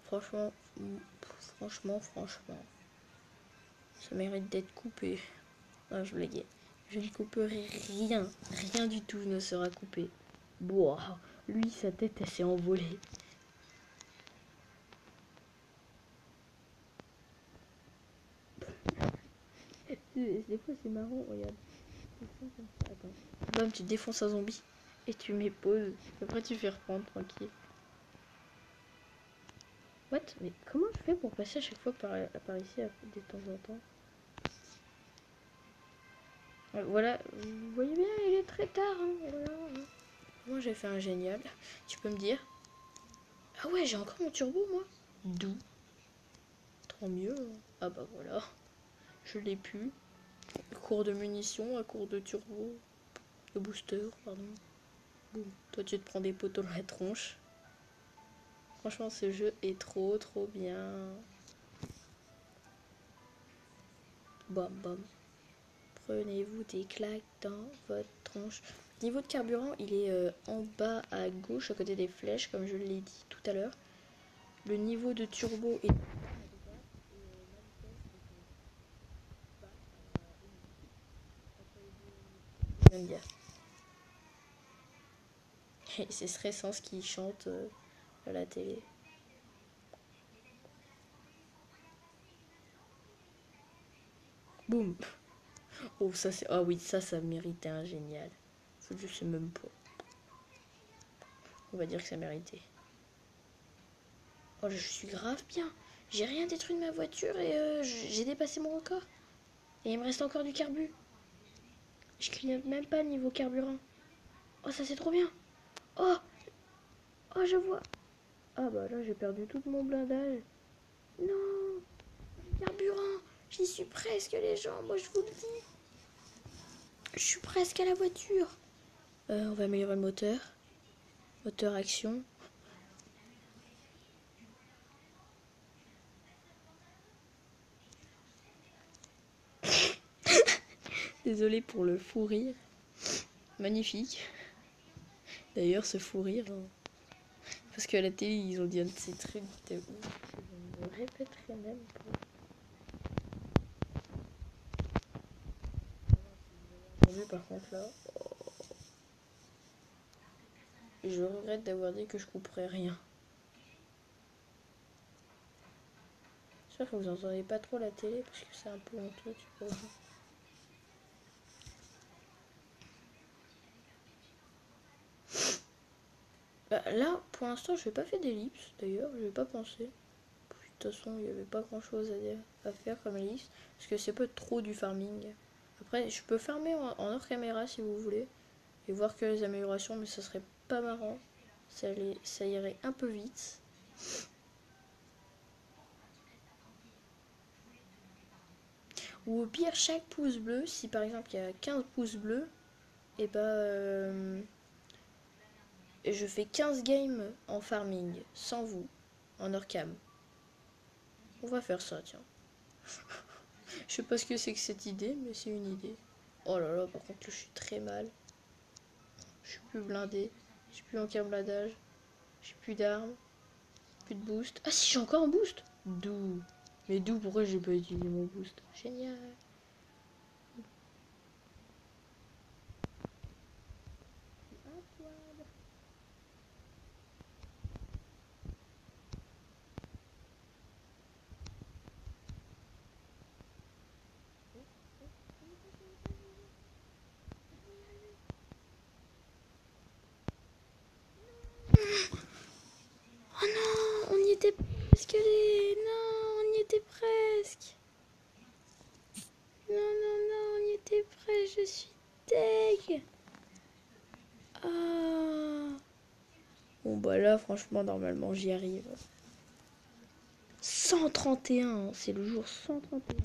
Ça mérite d'être coupé. Non, je blaguais. Je ne couperai rien. Rien du tout ne sera coupé. Boah, lui, sa tête, elle s'est envolée. Des fois, c'est marrant, regarde. Attends. Bam, tu défonces un zombie. Et tu mets pause. Après, tu fais reprendre, tranquille. What? Mais comment je fais pour passer à chaque fois par ici de temps en temps? Voilà, vous voyez bien, il est très tard. Hein, voilà. Moi, j'ai fait un génial. Tu peux me dire? Ah ouais, j'ai encore mon turbo, moi. D'où? Tant mieux. Ah bah voilà. Je l'ai pu. Cours de munitions, à cours de turbo. De booster, pardon. Boum. Toi, tu te prends des poteaux dans la tronche. Franchement, ce jeu est trop bien. Bam bam. Prenez-vous des claques dans votre tronche. Niveau de carburant, il est en bas à gauche, à côté des flèches, comme je l'ai dit tout à l'heure. Le niveau de turbo est... J'aime bien. Et c'est stressant ce qu'il chante à la télé. Boum. Oh, ça c'est... Ah oui, ça méritait un génial. Je sais même pas. On va dire que ça méritait. Oh, je suis grave bien. J'ai rien détruit de ma voiture et j'ai dépassé mon record. Et il me reste encore du carbu. Je clignote même pas niveau carburant. Oh, ça c'est trop bien. Oh, oh, je vois. Ah bah là, j'ai perdu tout mon blindage. Non, carburant. J'y suis presque, les gens. Moi, je vous le dis. Je suis presque à la voiture. On va améliorer le moteur. Moteur action. Désolé pour le fou rire. Magnifique. D'ailleurs, ce fou rire. Parce qu'à la télé, ils ont dit un de ces trucs de ouf. Je ne le répéterai même pas. Par contre là, je regrette d'avoir dit que je couperais rien. J'espère que vous entendez pas trop la télé parce que c'est un peu honteux, tu vois. Bah, là, pour l'instant, je n'ai pas fait d'ellipse. D'ailleurs, je n'ai pas pensé. Puis, de toute façon, il n'y avait pas grand chose à faire comme ellipse parce que c'est pas trop du farming. Après, je peux farmer en hors caméra si vous voulez et voir que les améliorations, mais ça serait pas marrant. Ça irait un peu vite. Ou au pire, chaque pouce bleu, si par exemple il y a 15 pouces bleus, et je fais 15 games en farming, sans vous, en hors cam. On va faire ça, tiens. Je sais pas ce que c'est que cette idée, mais c'est une idée. Oh là là, par contre, je suis très mal. Je suis plus blindé. Je suis plus en blindage. J'ai plus d'armes. Plus de boost. Ah si, j'ai encore un boost. D'où? Mais d'où? Pourquoi j'ai pas utilisé mon boost? Génial. Oh non, on y était presque allé. Non, on y était presque. Non, non, non, on y était presque. Je suis deg. Ah. Bon bah là, franchement, normalement, j'y arrive. 131, c'est le jour 131.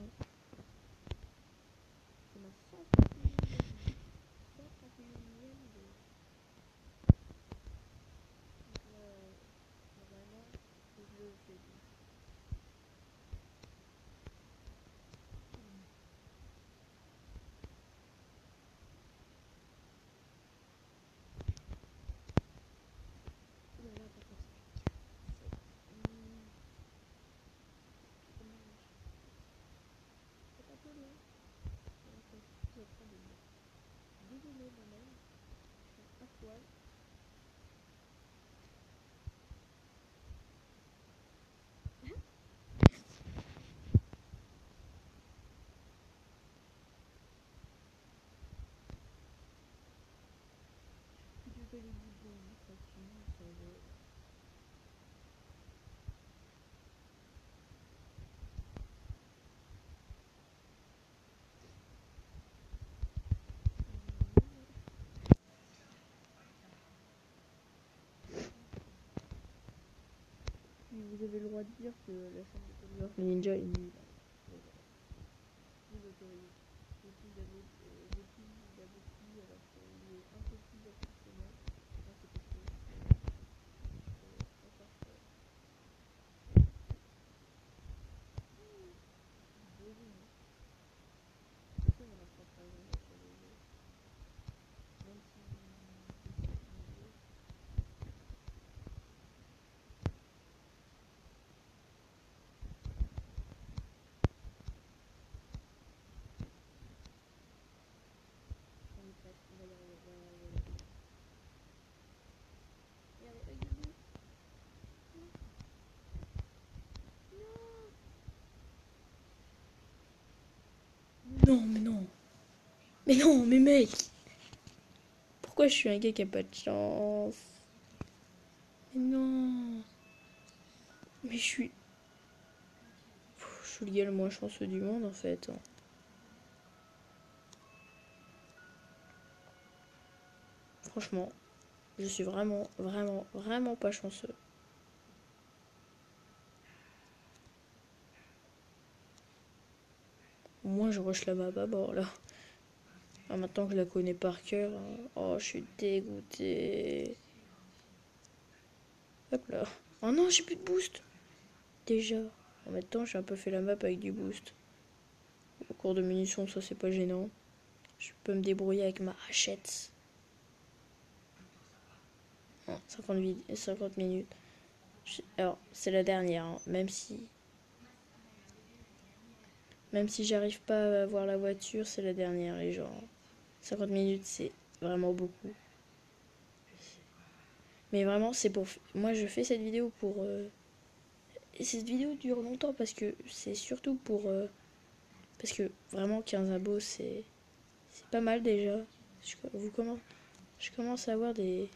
Vous avez le droit de dire que la chaîne de Polygraph Ninja est nulle. Vous l'autorisez. Je suis d'abord alors qu'il est un peu plus exceptionnel. Moi, c'est quelque chose. Non, mais non. Mais non, mais mec. Pourquoi je suis un gars qui a pas de chance? Mais non. Mais je suis le gars le moins chanceux du monde en fait. Franchement, je suis vraiment, vraiment, vraiment pas chanceux. Au moins je rush la map à bord là. Ah, maintenant que je la connais par cœur, hein. Oh, je suis dégoûtée. Hop là. Oh non, j'ai plus de boost. Déjà. En même temps, j'ai un peu fait la map avec du boost. Au cours de munitions, ça c'est pas gênant. Je peux me débrouiller avec ma hachette. Oh, 50 minutes. Alors, c'est la dernière, hein. Même si j'arrive pas à voir la voiture, c'est la dernière, les gens. 50 minutes, c'est vraiment beaucoup. Mais vraiment, c'est pour... Moi, je fais cette vidéo pour... Cette vidéo dure longtemps parce que c'est surtout pour... Parce que vraiment, 15 abos, c'est pas mal déjà. Je commence à avoir des...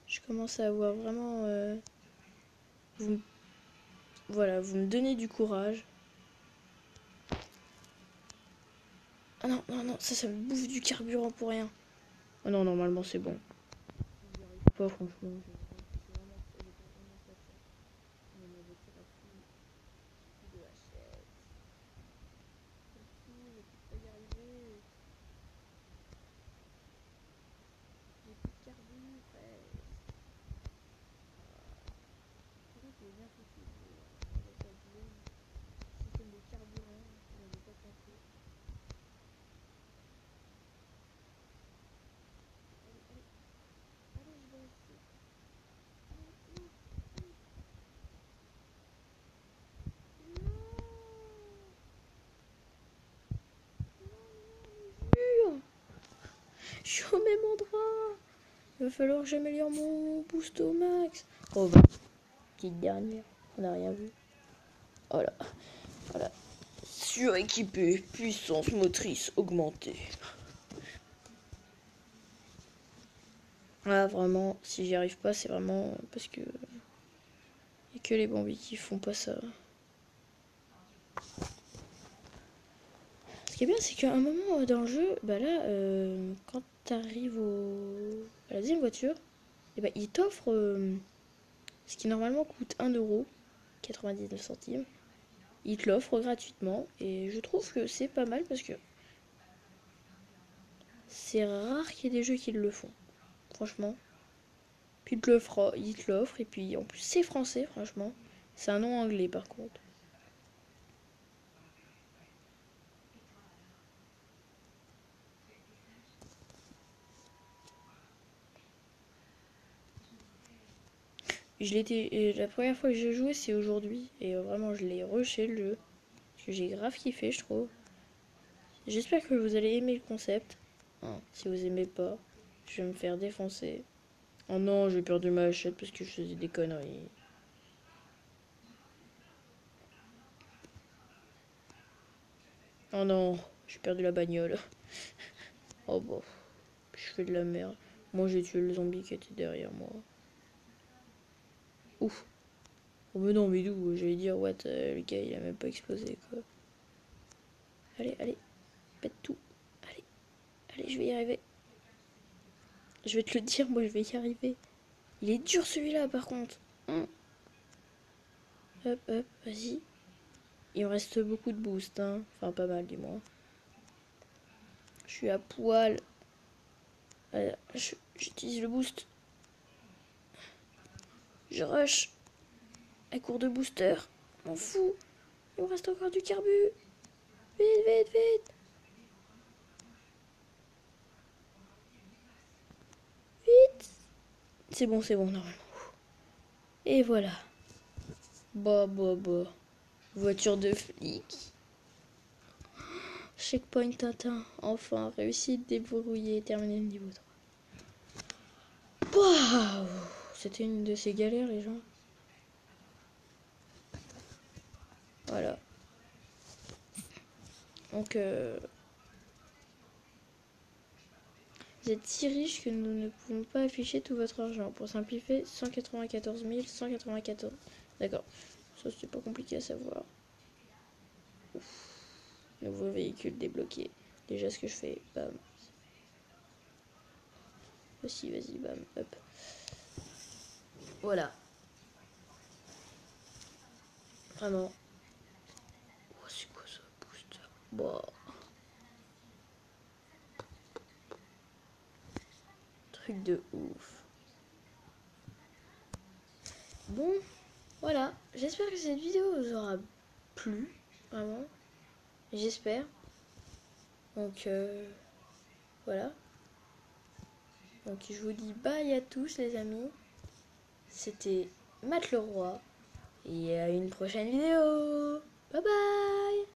Je commence à avoir vraiment... Vous... Voilà, vous me donnez du courage. Ah non, non, non, ça me bouffe du carburant pour rien. Ah non, normalement, c'est bon. Pas franchement. Je suis au même endroit. Il va falloir que j'améliore mon boost au max. Oh bah, petite dernière. On n'a rien vu. Voilà. Voilà. Suréquipé. Puissance motrice augmentée. Ah, vraiment, si j'y arrive pas, c'est vraiment parce que... Il n'y a que les bambis qui font pas ça. Ce qui est bien, c'est qu'à un moment dans le jeu, bah là, quand t'arrives à la deuxième voiture, et bah, il t'offre ce qui normalement coûte 1,99 €. Il te l'offre gratuitement et je trouve que c'est pas mal parce que c'est rare qu'il y ait des jeux qui le font. Franchement. Puis il te l'offre et puis en plus c'est français, franchement. C'est un nom anglais par contre. La première fois que j'ai joué, c'est aujourd'hui. Et vraiment, je l'ai rushé le jeu. Parce que j'ai grave kiffé, je trouve. J'espère que vous allez aimer le concept. Hein, si vous aimez pas, je vais me faire défoncer. Oh non, j'ai perdu ma hachette parce que je faisais des conneries. Oh non, j'ai perdu la bagnole. Oh bah, je fais de la merde. Moi, j'ai tué le zombie qui était derrière moi. Ouf. Oh mais non, mais d'où? J'allais dire, what, le gars, il a même pas explosé, quoi. Allez, allez, pète tout. Allez, allez, je vais y arriver. Je vais te le dire, moi, je vais y arriver. Il est dur, celui-là, par contre. Hop, hop, vas-y. Il me reste beaucoup de boost, hein. Enfin, pas mal, du moins. Je suis à poil. J'utilise le boost. Je rush. À court de booster. M'en fous. Il me reste encore du carbu. Vite, vite, vite. Vite. C'est bon, normalement. Et voilà. Bah, bah, bah. Voiture de flic. Checkpoint Tintin. Enfin, réussi, débrouiller, terminer le niveau 3. Waouh. C'était une de ces galères, les gens. Voilà. Donc, vous êtes si riche que nous ne pouvons pas afficher tout votre argent. Pour simplifier, 194 194. D'accord. Ça, c'est pas compliqué à savoir. Ouf. Nouveau véhicule débloqué. Déjà, ce que je fais, bam. Aussi, vas-y, bam, hop. Voilà. Vraiment. Oh, c'est quoi ça, booster? Bon. Truc de ouf. Bon, voilà. J'espère que cette vidéo vous aura plu. Vraiment. J'espère. Donc, voilà. Donc, je vous dis bye à tous, les amis. C'était Matt le Roi. Et à une prochaine vidéo. Bye bye.